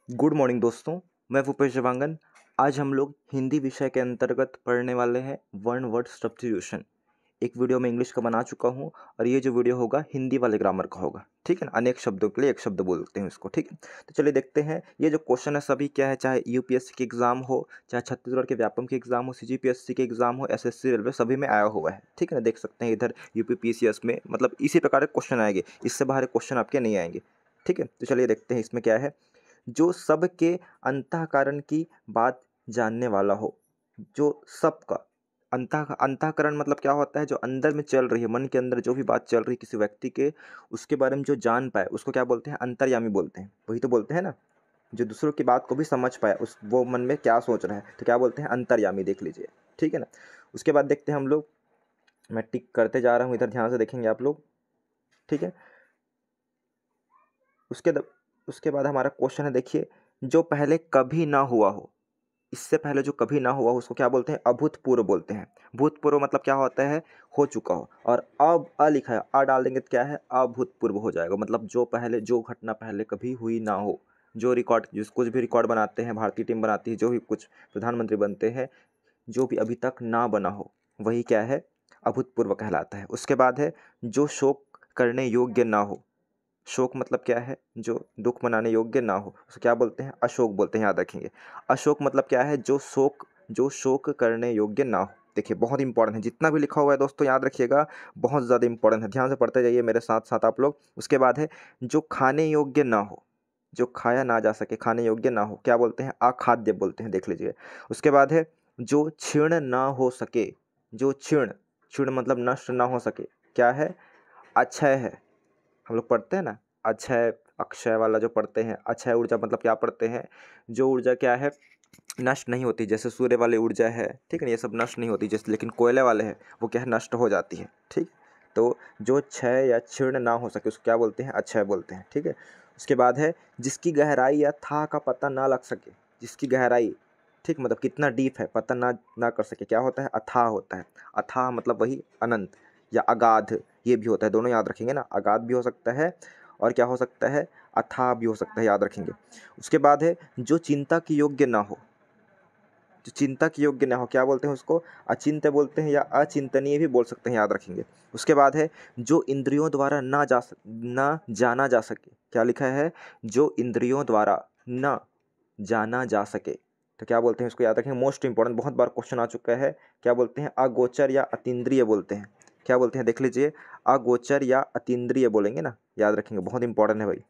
Good morning दोस्तों, मैं भूपेश जवांगन। आज हम लोग हिंदी विषय के अंतर्गत पढ़ने वाले हैं वन वर्ड सब्स्टिट्यूशन। एक वीडियो मैं इंग्लिश का बना चुका हूँ और ये जो वीडियो होगा हिंदी वाले ग्रामर का होगा, ठीक है ना। अनेक शब्दों के लिए एक शब्द बोलते हैं इसको, ठीक है। तो चलिए देखते हैं ये जो क्वेश्चन है सभी क्या है, चाहे यूपीएससी के एग्जाम हो, चाहे छत्तीसगढ़ के व्यापम के एग्जाम हो, सीजीपीएससी के एग्जाम हो, एसएससी रेलवे, सभी में आया हुआ है, ठीक है ना। देख सकते हैं इधर यूपीपीसीएस में, मतलब इसी प्रकार के क्वेश्चन आएंगे, इससे बाहर क्वेश्चन आपके नहीं आएंगे, ठीक है। तो चलिए देखते हैं इसमें क्या है। जो सबके अंतःकरण की बात जानने वाला हो। जो सबका अंतःकरण मतलब क्या होता है, जो अंदर में चल रही है, मन के अंदर जो भी बात चल रही है किसी व्यक्ति के, उसके बारे में जो जान पाए उसको क्या बोलते हैं, अंतर्यामी बोलते हैं। वही तो बोलते हैं ना, जो दूसरों की बात को भी समझ पाए, उस वो मन में क्या सोच रहा है, तो क्या बोलते हैं, अंतर्यामी। देख लीजिए, ठीक है ना। उसके बाद देखते हैं हम लोग, मैं टिक करते जा रहा हूँ, इधर ध्यान से देखेंगे आप लोग, ठीक है। उसके उसके बाद हमारा क्वेश्चन है, देखिए, जो पहले कभी ना हुआ हो। इससे पहले जो कभी ना हुआ हो उसको क्या बोलते हैं, अभूतपूर्व बोलते हैं। भूतपूर्व मतलब क्या होता है, हो चुका हो। और अब अ लिखा है, अ डाल देंगे तो क्या है, अभूतपूर्व हो जाएगा। मतलब जो पहले, जो घटना पहले कभी हुई ना हो। जो रिकॉर्ड, जिस कुछ भी रिकॉर्ड बनाते हैं, भारतीय टीम बनाती है, जो भी कुछ प्रधानमंत्री बनते हैं, जो भी अभी तक ना बना हो, वही क्या है, अभूतपूर्व कहलाता है। उसके बाद है, जो शोक करने योग्य ना हो। शोक मतलब क्या है, जो दुख मनाने योग्य ना हो, उसे क्या बोलते हैं, अशोक बोलते हैं, याद रखेंगे। अशोक मतलब क्या है, जो शोक करने योग्य ना हो। देखिए बहुत इंपॉर्टेंट है, जितना भी लिखा हुआ है दोस्तों याद रखिएगा, बहुत ज़्यादा इंपॉर्टेंट है, ध्यान से पढ़ते जाइए मेरे साथ साथ आप लोग। उसके बाद है, जो खाने योग्य ना हो। जो खाया ना जा सके, खाने योग्य ना हो, क्या बोलते हैं, अखाद्य बोलते हैं, देख लीजिए। उसके बाद है, जो क्षीण ना हो सके। जो क्षीण, क्षीण मतलब नष्ट ना हो सके, क्या है, अक्षय है। हम लोग पढ़ते हैं ना, अक्षय अक्षय वाला जो पढ़ते हैं, अक्षय ऊर्जा मतलब क्या पढ़ते हैं, जो ऊर्जा क्या है, नष्ट नहीं होती। जैसे सूर्य वाली ऊर्जा है, ठीक है ना, ये सब नष्ट नहीं होती। जैसे लेकिन कोयले वाले हैं, वो क्या है, नष्ट हो जाती है, ठीक। तो जो क्षय या क्षीण ना हो सके उसको क्या बोलते हैं, अक्षय बोलते हैं, ठीक है। उसके बाद है, जिसकी गहराई या था का पता ना लग सके। जिसकी गहराई, ठीक, मतलब कितना डीप है, पता ना ना कर सके, क्या होता है, अथाह होता है। अथाह मतलब वही अनंत या अगाध, ये भी होता है, दोनों याद रखेंगे ना। अगाध भी हो सकता है और क्या हो सकता है, अथाह भी हो सकता है, याद रखेंगे। उसके बाद है, जो चिंता की योग्य ना हो। जो चिंता की योग्य ना हो, क्या बोलते हैं उसको, अचिंत्य बोलते हैं या अचिंतनीय भी बोल सकते हैं, याद रखेंगे। उसके बाद है, जो इंद्रियों द्वारा ना जाना जा सके। क्या लिखा है, जो इंद्रियों द्वारा ना जाना जा सके, तो क्या बोलते हैं उसको, याद रखें, मोस्ट इंपॉर्टेंट, बहुत बार क्वेश्चन आ चुका है। क्या बोलते हैं, अगोचर या अतीन्द्रिय बोलते हैं। क्या बोलते हैं, देख लीजिए, अगोचर या अतीन्द्रिय बोलेंगे ना, याद रखेंगे, बहुत इंपॉर्टेंट है भाई।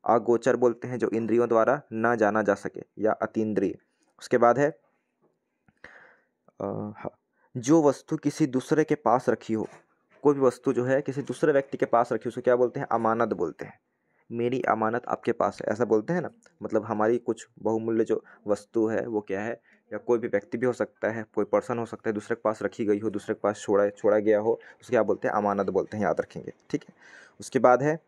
अगोचर बोलते हैं जो इंद्रियों द्वारा ना जाना जा सके, या अतीन्द्रिय। उसके बाद है, हाँ, जो वस्तु किसी दूसरे के पास रखी हो। कोई भी वस्तु जो है किसी दूसरे व्यक्ति के पास रखी हो, उसको क्या बोलते हैं, अमानत बोलते हैं। मेरी अमानत आपके पास है, ऐसा बोलते हैं ना। मतलब हमारी कुछ बहुमूल्य जो वस्तु है वो क्या है, या कोई भी व्यक्ति भी हो सकता है, कोई पर्सन हो सकता है, दूसरे के पास रखी गई हो, दूसरे के पास छोड़ा गया हो, उसको क्या बोलते हैं, अमानत बोलते हैं, याद रखेंगे, ठीक है। उसके बाद है,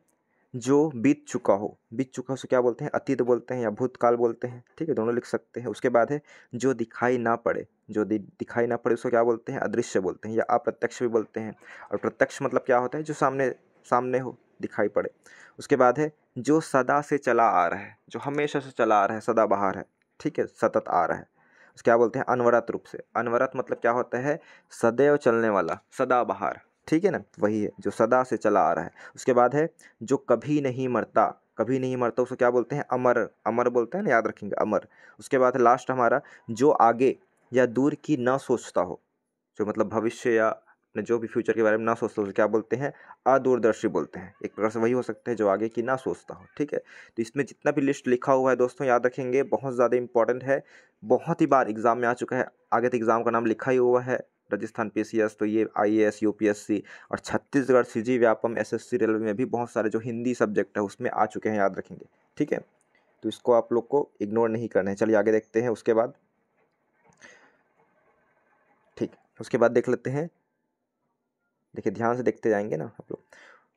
जो बीत चुका हो। बीत चुका हो उसे क्या बोलते हैं, अतीत बोलते हैं या भूतकाल बोलते हैं, ठीक है, दोनों लिख सकते हैं। उसके बाद है, जो दिखाई ना पड़े। जो दिखाई ना पड़े उसको क्या बोलते हैं, अदृश्य बोलते हैं या अप्रत्यक्ष भी बोलते हैं। और प्रत्यक्ष मतलब क्या होता है, जो सामने सामने हो, दिखाई पड़े। उसके बाद है, जो सदा से चला आ रहा है, जो हमेशा से चला आ रहा है, सदाबहार है, ठीक है, सतत आ रहा है, उसको क्या बोलते हैं, अनवरत रूप से। अनवरत मतलब क्या होता है, सदैव चलने वाला, सदाबहार, ठीक है ना, वही है जो सदा से चला आ रहा है। उसके बाद है, जो कभी नहीं मरता। कभी नहीं मरता उसको क्या बोलते हैं, अमर। अमर बोलते हैं ना, याद रखेंगे, अमर। उसके बाद लास्ट हमारा, जो आगे या दूर की ना सोचता हो। जो मतलब भविष्य या अपने जो भी फ्यूचर के बारे में ना सोचता हो उसे क्या बोलते हैं, अदूरदर्शी बोलते हैं। एक प्रकार से वही हो सकते हैं जो आगे की ना सोचता हो, ठीक है। तो इसमें जितना भी लिस्ट लिखा हुआ है दोस्तों याद रखेंगे, बहुत ज़्यादा इंपॉर्टेंट है। बहुत ही बार एग्जाम में आ चुका है, आगे तो एग्जाम का नाम लिखा ही हुआ है, राजस्थान पीसीएस, तो ये आईएएस यूपीएससी, और Chhattisgarh CG Vyapam SSC railway में भी बहुत सारे जो हिंदी सब्जेक्ट है उसमें आ चुके हैं, याद रखेंगे, ठीक है। तो इसको आप लोग को इग्नोर नहीं करना है। चलिए आगे देखते हैं। उसके बाद, ठीक, उसके बाद देख लेते हैं, देखिए ध्यान से देखते जाएंगे ना आप लोग।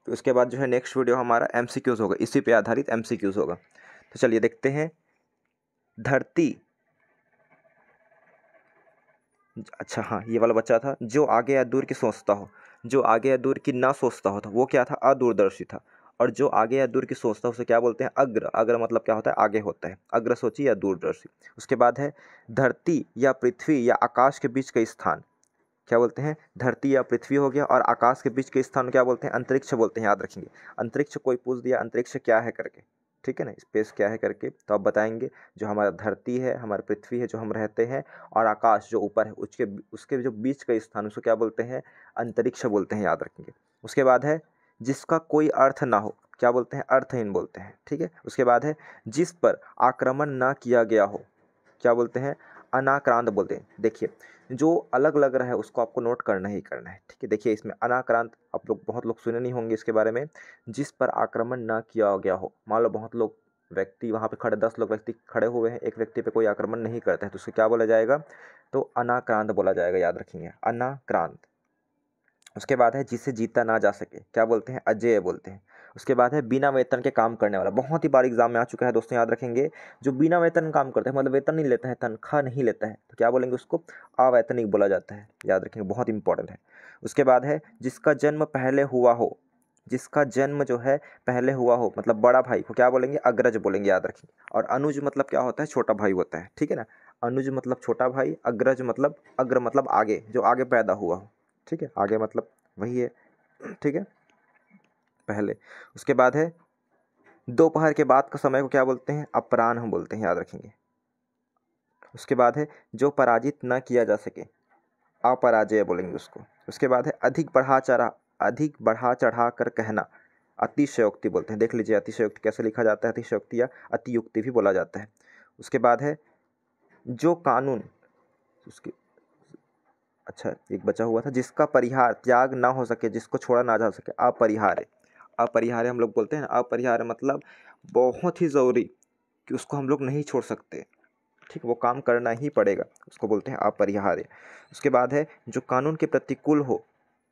तो उसके बाद जो है नेक्स्ट वीडियो हमारा एमसीक्यूज होगा, इसी पे आधारित एमसीक्यूज होगा। तो चलिए देखते हैं। धरती, अच्छा हाँ, ये वाला बच्चा था, जो आगे या दूर की सोचता हो। जो आगे या दूर की ना सोचता हो था वो क्या था, अदूरदर्शी था। और जो आगे या दूर की सोचता है उसे क्या बोलते हैं? अग्र। अग्र मतलब क्या होता है? आगे होता है, अग्रसोची या दूरदर्शी। उसके बाद है धरती या पृथ्वी या आकाश के बीच का स्थान, क्या बोलते हैं? धरती या पृथ्वी हो गया, और आकाश के बीच के स्थान क्या बोलते हैं? अंतरिक्ष बोलते हैं, याद रखेंगे। अंतरिक्ष कोई पूछ दिया अंतरिक्ष क्या है करके, ठीक है ना, स्पेस क्या है करके, तो आप बताएंगे जो हमारा धरती है, हमारी पृथ्वी है जो हम रहते हैं, और आकाश जो ऊपर है उसके उसके जो बीच का स्थान उसको क्या बोलते हैं? अंतरिक्ष बोलते हैं, याद रखेंगे। उसके बाद है जिसका कोई अर्थ ना हो, क्या बोलते हैं? अर्थहीन बोलते हैं, ठीक है। उसके बाद है जिस पर आक्रमण ना किया गया हो, क्या बोलते हैं? अनाक्रांत बोलते हैं। देखिए जो अलग लग रहा है उसको आपको नोट करना ही करना है, ठीक है। देखिए इसमें अनाक्रांत आप लोग बहुत लोग सुने नहीं होंगे इसके बारे में। जिस पर आक्रमण ना किया गया हो, मान लो बहुत लोग व्यक्ति वहाँ पे खड़े, 10 लोग व्यक्ति खड़े हुए हैं, एक व्यक्ति पे कोई आक्रमण नहीं करता है तो उसे क्या बोला जाएगा? तो अनाक्रांत बोला जाएगा, याद रखेंगे, अनाक्रांत। उसके बाद है जिसे जीता ना जा सके, क्या बोलते हैं? अजेय बोलते हैं। उसके बाद है बिना वेतन के काम करने वाला, बहुत ही बार एग्जाम में आ चुका है दोस्तों, याद रखेंगे। जो बिना वेतन काम करते हैं, मतलब वेतन नहीं लेता है, तनख्वाह नहीं लेता है, तो क्या बोलेंगे? उसको अवैतनिक बोला जाता है, याद रखेंगे, बहुत इंपॉर्टेंट है। उसके बाद है जिसका जन्म पहले हुआ हो, जिसका जन्म जो है पहले हुआ हो, मतलब बड़ा भाई को क्या बोलेंगे? अग्रज बोलेंगे, याद रखेंगे। और अनुज मतलब क्या होता है? छोटा भाई होता है, ठीक है ना। अनुज मतलब छोटा भाई, अग्रज मतलब अग्र मतलब आगे, जो आगे पैदा हुआ हो, ठीक है, आगे मतलब वही है, ठीक है, पहले। उसके बाद है दोपहर के बाद का समय को क्या बोलते हैं? अपराह्न बोलते हैं, याद रखेंगे। उसके बाद है जो पराजित न किया जा सके, अपराजय बोलेंगे उसको। उसके बाद है अधिक बढ़ा चढ़ा कर कहना, अतिशयोक्ति बोलते हैं। देख लीजिए अतिशयोक्ति कैसे लिखा जाता है, अतिशयोक्ति या अतियुक्ति भी बोला जाता है। उसके बाद है जो कानून, उसके अच्छा एक बचा हुआ था, जिसका परिहार त्याग ना हो सके, जिसको छोड़ा ना जा सके, अपरिहार्य। अपरिहार्य हम लोग बोलते हैं ना, अपरिहार्य मतलब बहुत ही ज़रूरी कि उसको हम लोग नहीं छोड़ सकते, ठीक, वो काम करना ही पड़ेगा, उसको बोलते हैं अपरिहार्य। उसके बाद है जो कानून के प्रतिकूल हो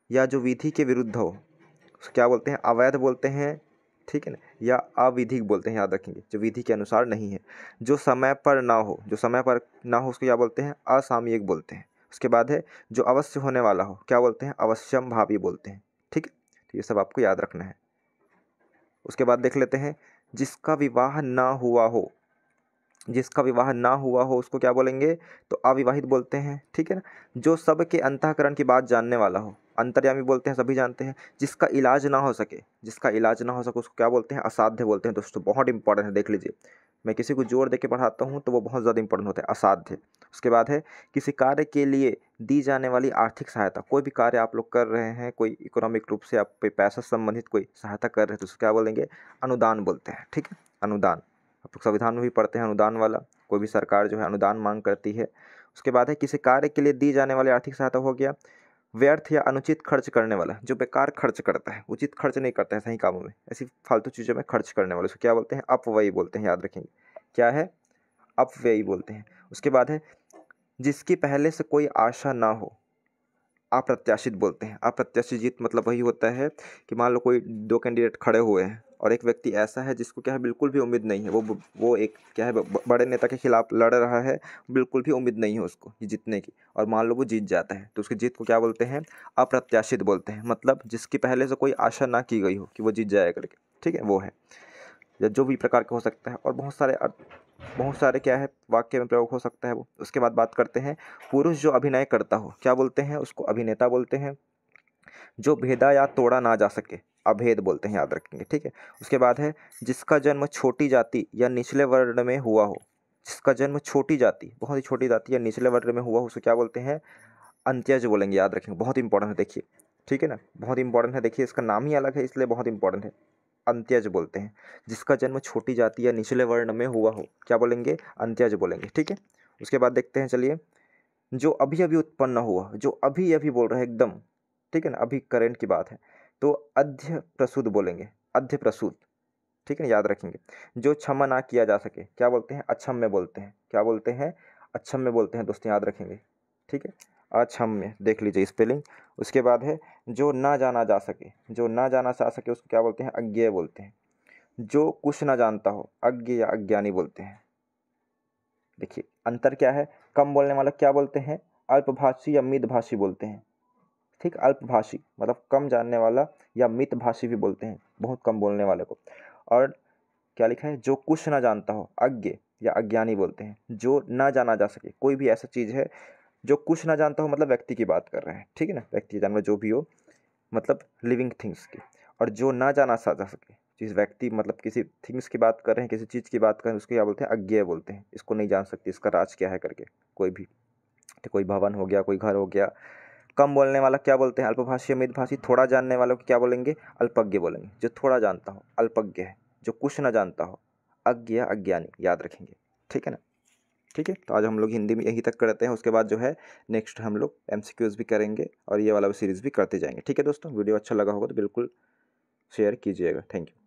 या जो विधि के विरुद्ध हो, उसको क्या बोलते हैं? अवैध बोलते हैं, ठीक है ना, या अविधिक बोलते हैं, याद रखेंगे, जो विधि के अनुसार नहीं है। जो समय पर ना हो, जो समय पर ना हो उसको क्या बोलते हैं? असामयिक बोलते हैं। उसके बाद है जो अवश्य होने वाला हो, क्या बोलते हैं? अवश्यम भावी बोलते हैं, ठीक है। तो ये सब आपको याद रखना है। उसके बाद देख लेते हैं जिसका विवाह ना हुआ हो, जिसका विवाह ना हुआ हो उसको क्या बोलेंगे? तो अविवाहित बोलते हैं, ठीक है ना। जो सबके अंतःकरण की बात जानने वाला हो, अंतर्यामी बोलते हैं, सभी जानते हैं। जिसका इलाज ना हो सके, जिसका इलाज ना हो सके उसको क्या बोलते हैं? असाध्य बोलते हैं। दोस्तों बहुत इंपॉर्टेंट है, देख लीजिए, मैं किसी को जोर देके पढ़ाता हूँ तो वो बहुत ज़्यादा इंपॉर्टेंट होता है, असाध्य। उसके बाद है किसी कार्य के लिए दी जाने वाली आर्थिक सहायता, कोई भी कार्य आप लोग कर रहे हैं, कोई इकोनॉमिक रूप से आप पैसा संबंधित कोई सहायता कर रहे हैं तो उसको क्या बोलेंगे? अनुदान बोलते हैं, ठीक है, अनुदान। आप लोग संविधान में भी पढ़ते हैं अनुदान वाला, कोई भी सरकार जो है अनुदान मांग करती है। उसके बाद है किसी कार्य के लिए दी जाने वाली आर्थिक सहायता हो गया। व्यर्थ या अनुचित खर्च करने वाला, जो बेकार खर्च करता है, उचित खर्च नहीं करता है सही कामों में, ऐसी फालतू चीज़ों में खर्च करने वाले, उसको क्या बोलते हैं? अपव्ययी बोलते हैं, याद रखेंगे, क्या है? अपव्ययी बोलते हैं। उसके बाद है जिसकी पहले से कोई आशा ना हो, अप्रत्याशित बोलते हैं। अप्रत्याशित जीत मतलब वही होता है कि मान लो कोई दो कैंडिडेट खड़े हुए हैं और एक व्यक्ति ऐसा है जिसको क्या है बिल्कुल भी उम्मीद नहीं है, वो एक क्या है बड़े नेता के खिलाफ लड़ रहा है, बिल्कुल भी उम्मीद नहीं है उसको ये जीतने की, और मान लो वो जीत जाता है तो उसकी जीत को क्या बोलते हैं? अप्रत्याशित बोलते हैं। मतलब जिसकी पहले से कोई आशा ना की गई हो कि वो जीत जाएगा करके, ठीक है, वो है, या जो भी प्रकार का हो सकता है, और बहुत सारे क्या है वाक्य में प्रयोग हो सकता है वो। उसके बाद बात करते हैं पुरुष जो अभिनय करता हो, क्या बोलते हैं? उसको अभिनेता बोलते हैं। जो भेदा या तोड़ा ना जा सके, अभेद बोलते हैं, याद रखेंगे, ठीक है। उसके बाद है जिसका जन्म छोटी जाति या निचले वर्ण में हुआ हो, जिसका जन्म छोटी जाति, बहुत ही छोटी जाति या निचले वर्ण में हुआ हो, उसको क्या बोलते हैं? अंत्यज बोलेंगे, याद रखेंगे, बहुत इंपॉर्टेंट है, देखिए, ठीक है ना, बहुत इंपॉर्टेंट है। देखिए इसका नाम ही अलग है इसलिए बहुत इंपॉर्टेंट है, अंत्यज बोलते हैं। जिसका जन्म छोटी जाति या निचले वर्ण में हुआ हो, क्या बोलेंगे? अंत्यज बोलेंगे, ठीक है। उसके बाद देखते हैं, चलिए, जो अभी अभी उत्पन्न हुआ, जो अभी अभी बोल रहे हैं एकदम, ठीक है ना, अभी करेंट की बात है, तो अध्य प्रसूत बोलेंगे, अध्य प्रसूत, ठीक है ना, याद रखेंगे। जो क्षमा ना किया जा सके, क्या बोलते हैं? अक्षम्य बोलते हैं, क्या बोलते हैं? अक्षम्य बोलते हैं दोस्तों, याद रखेंगे, ठीक है, अक्षम्य, देख लीजिए स्पेलिंग। उसके बाद है जो ना जाना जा सके, जो ना जाना जा सके उसको क्या बोलते हैं? अज्ञेय बोलते हैं। जो कुछ ना जानता हो, अज्ञ या अज्ञानी बोलते हैं। देखिए अंतर क्या है, कम बोलने वाला क्या बोलते हैं? अल्पभाषी या मितभाषी बोलते हैं, ठीक। अल्पभाषी मतलब कम जानने वाला या मितभाषी भी बोलते हैं, बहुत कम बोलने वाले को। और क्या लिखा है, जो कुछ ना जानता हो, अज्ञ या अज्ञानी बोलते हैं। जो ना जाना जा सके, कोई भी ऐसा चीज़ है जो कुछ ना जानता हो, मतलब व्यक्ति की बात कर रहे हैं, ठीक है ना, व्यक्ति जानवर जो भी हो, मतलब लिविंग थिंग्स की। और जो ना जाना जा सके, जिस व्यक्ति मतलब किसी थिंग्स की बात कर रहे हैं, किसी चीज़ की बात कर रहे हैं, उसको क्या बोलते हैं, अज्ञेय बोलते हैं। इसको नहीं जान सकती, इसका राज क्या है करके कोई भी। तो कोई भवन हो गया, कोई घर हो गया। कम बोलने वाला क्या बोलते हैं, अल्पभाषी, मितभाषी। थोड़ा जानने वालों को क्या बोलेंगे, अल्पज्ञ बोलेंगे। जो थोड़ा जानता हो अल्पज्ञ है, जो कुछ ना जानता हो अज्ञ या अज्ञानी, याद रखेंगे, ठीक है ना। ठीक है, तो आज हम लोग हिंदी में यहीं तक करते हैं। उसके बाद जो है नेक्स्ट हम लोग एमसीक्यूज भी करेंगे और ये वाला सीरीज़ भी करते जाएंगे। ठीक है दोस्तों, वीडियो अच्छा लगा होगा तो बिल्कुल शेयर कीजिएगा। Thank you.